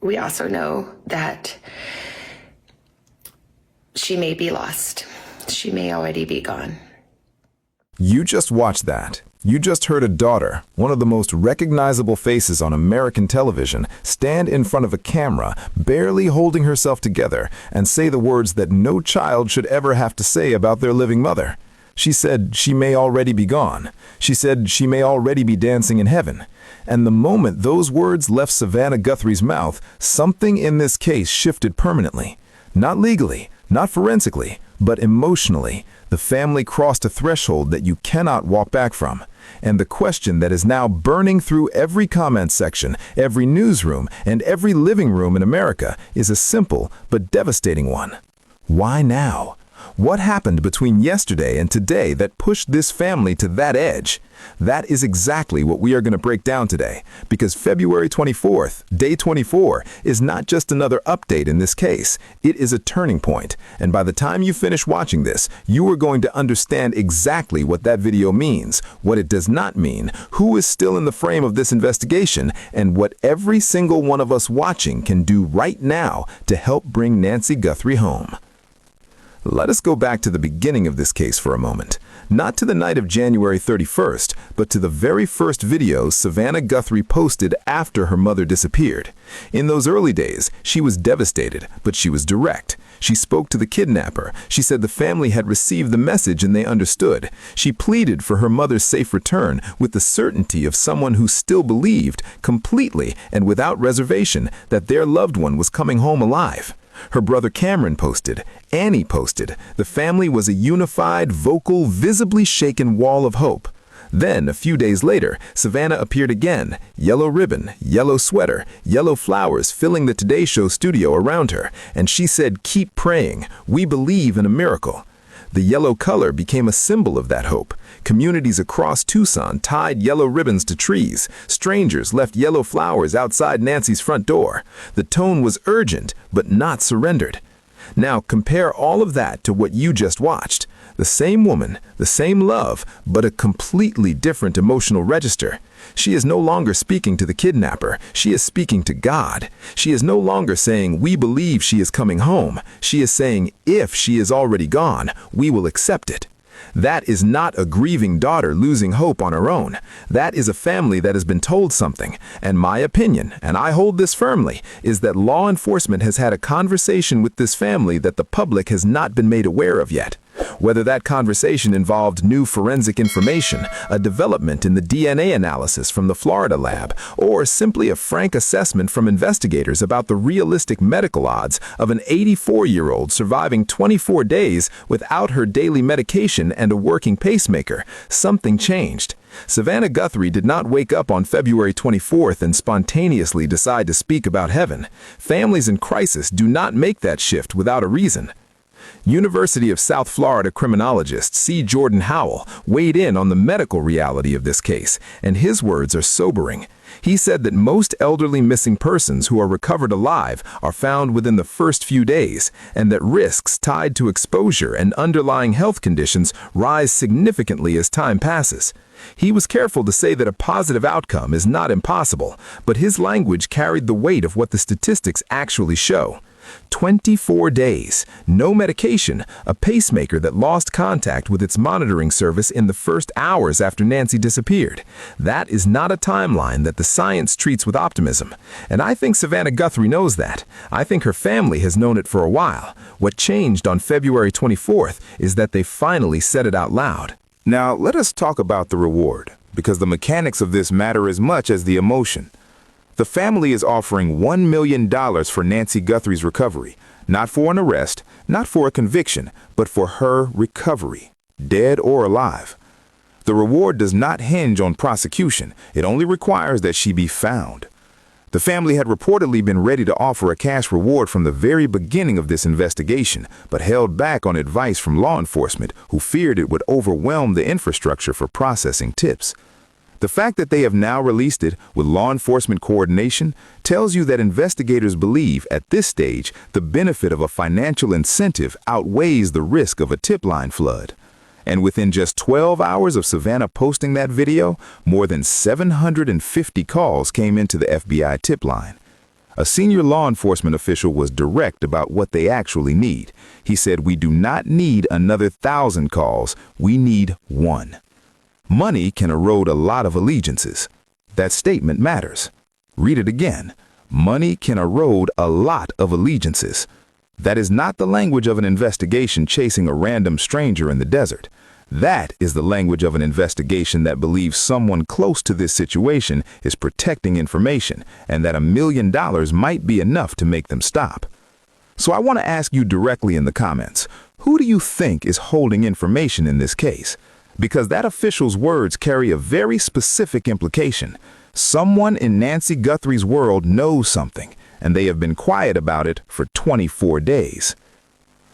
we also know that she may be lost. She may already be gone. You just watched that. You just heard a daughter, one of the most recognizable faces on American television, stand in front of a camera, barely holding herself together, and say the words that no child should ever have to say about their living mother. She said she may already be gone. She said she may already be dancing in heaven. And the moment those words left Savannah Guthrie's mouth, something in this case shifted permanently. Not legally, not forensically, but emotionally. The family crossed a threshold that you cannot walk back from. And the question that is now burning through every comment section, every newsroom, and every living room in America is a simple but devastating one. Why now? What happened between yesterday and today that pushed this family to that edge? That is exactly what we are going to break down today, because February 24th, day 24, is not just another update in this case. It is a turning point, and by the time you finish watching this, you are going to understand exactly what that video means, what it does not mean, who is still in the frame of this investigation, and what every single one of us watching can do right now to help bring Nancy Guthrie home. Let us go back to the beginning of this case for a moment. Not to the night of January 31st, but to the very first videos Savannah Guthrie posted after her mother disappeared. In those early days, she was devastated, but she was direct. She spoke to the kidnapper. She said the family had received the message and they understood. She pleaded for her mother's safe return with the certainty of someone who still believed, completely and without reservation, that their loved one was coming home alive. Her brother Cameron posted, Annie posted. The family was a unified, vocal, visibly shaken wall of hope. Then, a few days later, Savannah appeared again, yellow ribbon, yellow sweater, yellow flowers filling the Today Show studio around her, and she said, "Keep praying. We believe in a miracle." The yellow color became a symbol of that hope. Communities across Tucson tied yellow ribbons to trees. Strangers left yellow flowers outside Nancy's front door. The tone was urgent, but not surrendered. Now compare all of that to what you just watched. The same woman, the same love, but a completely different emotional register. She is no longer speaking to the kidnapper. She is speaking to God. She is no longer saying, "We believe she is coming home." She is saying, "If she is already gone, we will accept it." That is not a grieving daughter losing hope on her own. That is a family that has been told something. And my opinion, and I hold this firmly, is that law enforcement has had a conversation with this family that the public has not been made aware of yet. Whether that conversation involved new forensic information, a development in the DNA analysis from the Florida lab, or simply a frank assessment from investigators about the realistic medical odds of an 84-year-old surviving 24 days without her daily medication and a working pacemaker, something changed. Savannah Guthrie did not wake up on February 24th and spontaneously decide to speak about heaven. Families in crisis do not make that shift without a reason. University of South Florida criminologist C. Jordan Howell weighed in on the medical reality of this case, and his words are sobering. He said that most elderly missing persons who are recovered alive are found within the first few days, and that risks tied to exposure and underlying health conditions rise significantly as time passes. He was careful to say that a positive outcome is not impossible, but his language carried the weight of what the statistics actually show. 24 days, no medication, a pacemaker that lost contact with its monitoring service in the first hours after Nancy disappeared. That is not a timeline that the science treats with optimism. And I think Savannah Guthrie knows that. I think her family has known it for a while. What changed on February 24th is that they finally said it out loud. Now, let us talk about the reward, because the mechanics of this matter as much as the emotion. The family is offering $1 million for Nancy Guthrie's recovery, not for an arrest, not for a conviction, but for her recovery, dead or alive. The reward does not hinge on prosecution. It only requires that she be found. The family had reportedly been ready to offer a cash reward from the very beginning of this investigation, but held back on advice from law enforcement who feared it would overwhelm the infrastructure for processing tips. The fact that they have now released it with law enforcement coordination tells you that investigators believe at this stage the benefit of a financial incentive outweighs the risk of a tip line flood. And within just 12 hours of Savannah posting that video, more than 750 calls came into the FBI tip line. A senior law enforcement official was direct about what they actually need. He said, "We do not need another 1,000 calls. We need one." Money can erode a lot of allegiances. That statement matters. Read it again. Money can erode a lot of allegiances. That is not the language of an investigation chasing a random stranger in the desert. That is the language of an investigation that believes someone close to this situation is protecting information and that $1 million might be enough to make them stop. So I want to ask you directly in the comments, who do you think is holding information in this case? Because that official's words carry a very specific implication. Someone in Nancy Guthrie's world knows something, and they have been quiet about it for 24 days.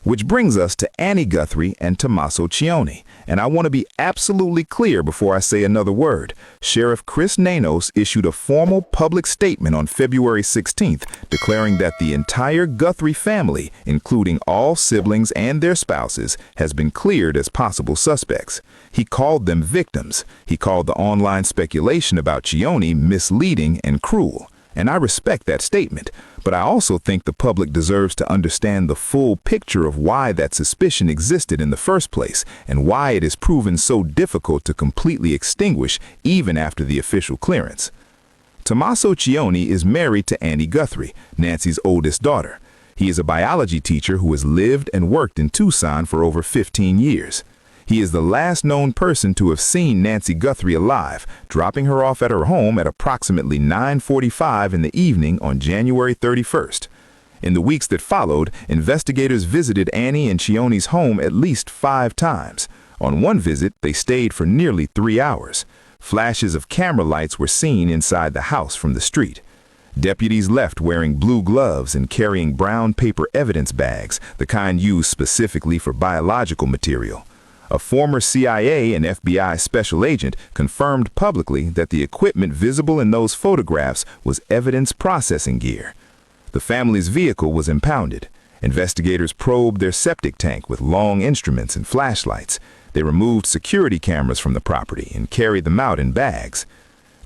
Which brings us to Annie Guthrie and Tomaso Cioni. And I want to be absolutely clear before I say another word. Sheriff Chris Nanos issued a formal public statement on February 16th declaring that the entire Guthrie family, including all siblings and their spouses, has been cleared as possible suspects. He called them victims. He called the online speculation about Cioni misleading and cruel. And I respect that statement, but I also think the public deserves to understand the full picture of why that suspicion existed in the first place and why it is proven so difficult to completely extinguish even after the official clearance. Tomaso Cioni is married to Annie Guthrie, Nancy's oldest daughter. He is a biology teacher who has lived and worked in Tucson for over 15 years. He is the last known person to have seen Nancy Guthrie alive, dropping her off at her home at approximately 9:45 in the evening on January 31st. In the weeks that followed, investigators visited Annie and Cioni's home at least 5 times. On one visit, they stayed for nearly 3 hours. Flashes of camera lights were seen inside the house from the street. Deputies left wearing blue gloves and carrying brown paper evidence bags, the kind used specifically for biological material. A former CIA and FBI special agent confirmed publicly that the equipment visible in those photographs was evidence processing gear. The family's vehicle was impounded. Investigators probed their septic tank with long instruments and flashlights. They removed security cameras from the property and carried them out in bags.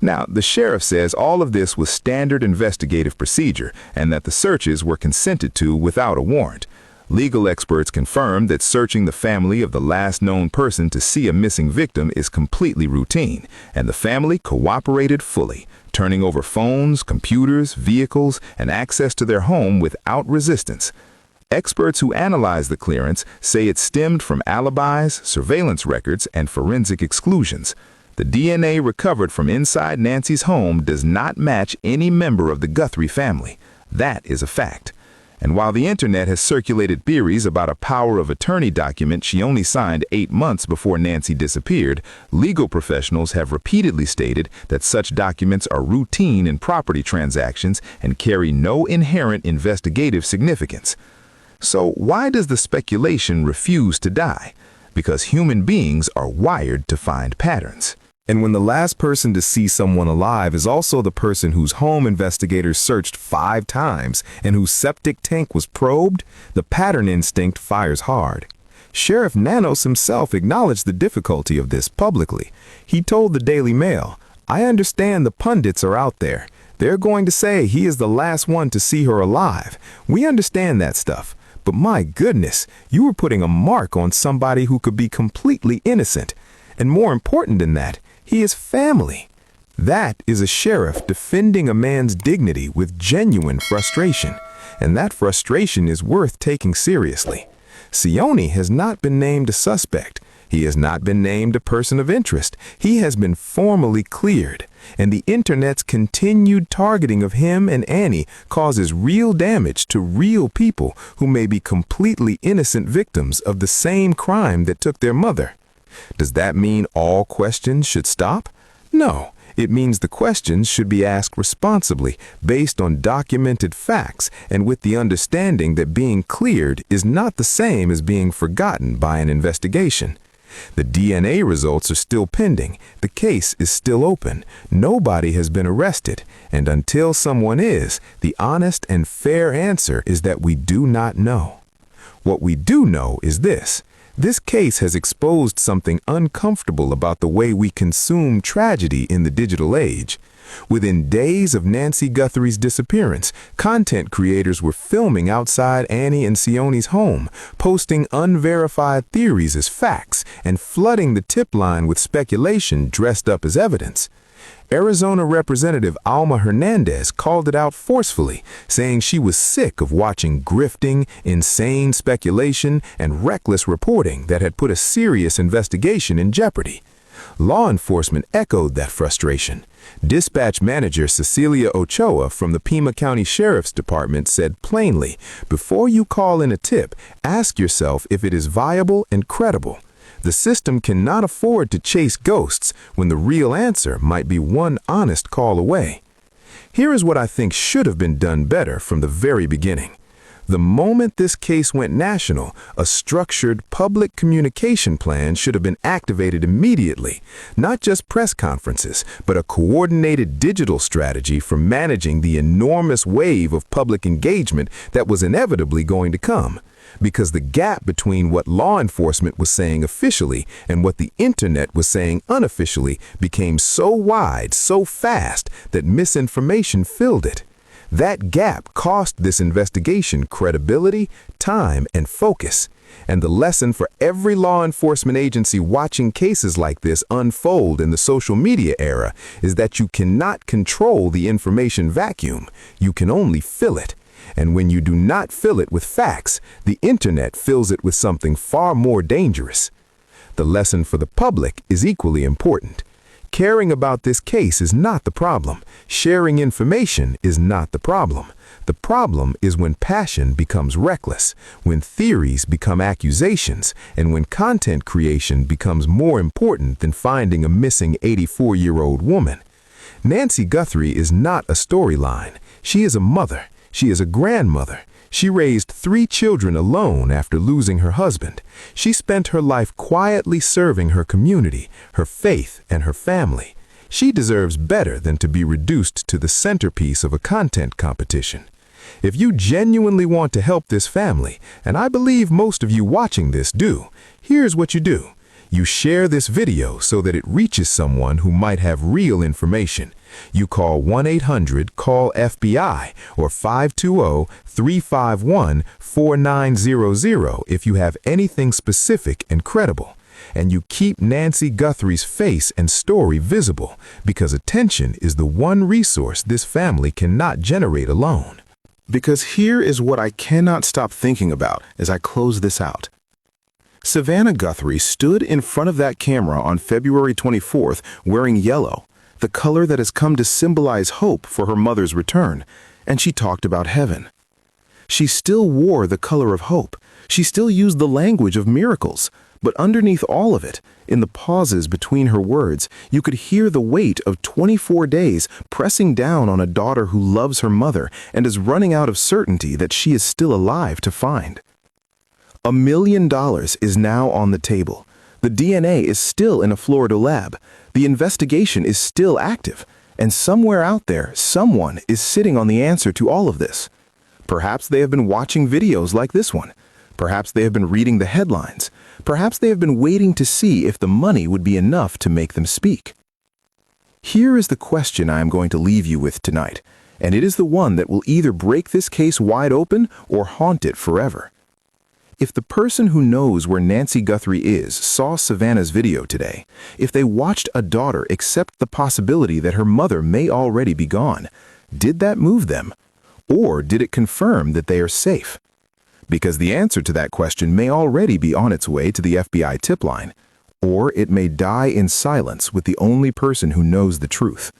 Now, the sheriff says all of this was standard investigative procedure and that the searches were consented to without a warrant. Legal experts confirmed that searching the family of the last known person to see a missing victim is completely routine, and the family cooperated fully, turning over phones, computers, vehicles, and access to their home without resistance. Experts who analyzed the clearance say it stemmed from alibis, surveillance records, and forensic exclusions. The DNA recovered from inside Nancy's home does not match any member of the Guthrie family. That is a fact. And while the internet has circulated theories about a power of attorney document she only signed 8 months before Nancy disappeared, legal professionals have repeatedly stated that such documents are routine in property transactions and carry no inherent investigative significance. So why does the speculation refuse to die? Because human beings are wired to find patterns. And when the last person to see someone alive is also the person whose home investigators searched 5 times and whose septic tank was probed, the pattern instinct fires hard. Sheriff Nanos himself acknowledged the difficulty of this publicly. He told the Daily Mail, "I understand the pundits are out there. They're going to say he is the last one to see her alive. We understand that stuff. But my goodness, you were putting a mark on somebody who could be completely innocent. And more important than that, he is family." That is a sheriff defending a man's dignity with genuine frustration, and that frustration is worth taking seriously. Cioni has not been named a suspect. He has not been named a person of interest. He has been formally cleared, and the internet's continued targeting of him and Annie causes real damage to real people who may be completely innocent victims of the same crime that took their mother. Does that mean all questions should stop? No, it means the questions should be asked responsibly, based on documented facts, and with the understanding that being cleared is not the same as being forgotten by an investigation. The DNA results are still pending. The case is still open. Nobody has been arrested, and until someone is, the honest and fair answer is that we do not know. What we do know is this. This case has exposed something uncomfortable about the way we consume tragedy in the digital age. Within days of Nancy Guthrie's disappearance, content creators were filming outside Annie and Cioni's home, posting unverified theories as facts, and flooding the tip line with speculation dressed up as evidence. Arizona Representative Alma Hernandez called it out forcefully, saying she was sick of watching grifting, insane speculation, and reckless reporting that had put a serious investigation in jeopardy. Law enforcement echoed that frustration. Dispatch manager Cecilia Ochoa from the Pima County Sheriff's Department said plainly, "Before you call in a tip, ask yourself if it is viable and credible. The system cannot afford to chase ghosts when the real answer might be one honest call away." Here is what I think should have been done better from the very beginning. The moment this case went national, a structured public communication plan should have been activated immediately. Not just press conferences, but a coordinated digital strategy for managing the enormous wave of public engagement that was inevitably going to come. Because the gap between what law enforcement was saying officially and what the internet was saying unofficially became so wide, so fast, that misinformation filled it. That gap cost this investigation credibility, time, and focus. And the lesson for every law enforcement agency watching cases like this unfold in the social media era is that you cannot control the information vacuum. You can only fill it. And when you do not fill it with facts, the internet fills it with something far more dangerous. The lesson for the public is equally important. Caring about this case is not the problem. Sharing information is not the problem. The problem is when passion becomes reckless, when theories become accusations, and when content creation becomes more important than finding a missing 84-year-old woman. Nancy Guthrie is not a storyline. She is a mother. She is a grandmother. She raised 3 children alone after losing her husband. She spent her life quietly serving her community, her faith, and her family. She deserves better than to be reduced to the centerpiece of a content competition. If you genuinely want to help this family, and I believe most of you watching this do, here's what you do. You share this video so that it reaches someone who might have real information. You call 1-800-CALL-FBI or 520-351-4900 if you have anything specific and credible. And you keep Nancy Guthrie's face and story visible, because attention is the one resource this family cannot generate alone. Because here is what I cannot stop thinking about as I close this out. Savannah Guthrie stood in front of that camera on February 24th wearing yellow, the color that has come to symbolize hope for her mother's return, and she talked about heaven. She still wore the color of hope. She still used the language of miracles. But underneath all of it, in the pauses between her words, you could hear the weight of 24 days pressing down on a daughter who loves her mother and is running out of certainty that she is still alive to find. $1 million is now on the table. The DNA is still in a Florida lab. The investigation is still active. And somewhere out there, someone is sitting on the answer to all of this. Perhaps they have been watching videos like this one. Perhaps they have been reading the headlines. Perhaps they have been waiting to see if the money would be enough to make them speak. Here is the question I am going to leave you with tonight, and it is the one that will either break this case wide open or haunt it forever. If the person who knows where Nancy Guthrie is saw Savannah's video today, if they watched a daughter accept the possibility that her mother may already be gone, did that move them? Or did it confirm that they are safe? Because the answer to that question may already be on its way to the FBI tip line, or it may die in silence with the only person who knows the truth.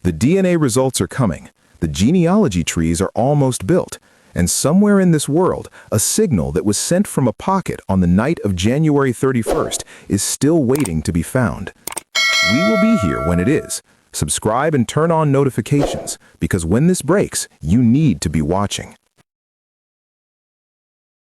The DNA results are coming, the genealogy trees are almost built, and somewhere in this world, a signal that was sent from a pocket on the night of January 31st is still waiting to be found. We will be here when it is. Subscribe and turn on notifications, because when this breaks, you need to be watching.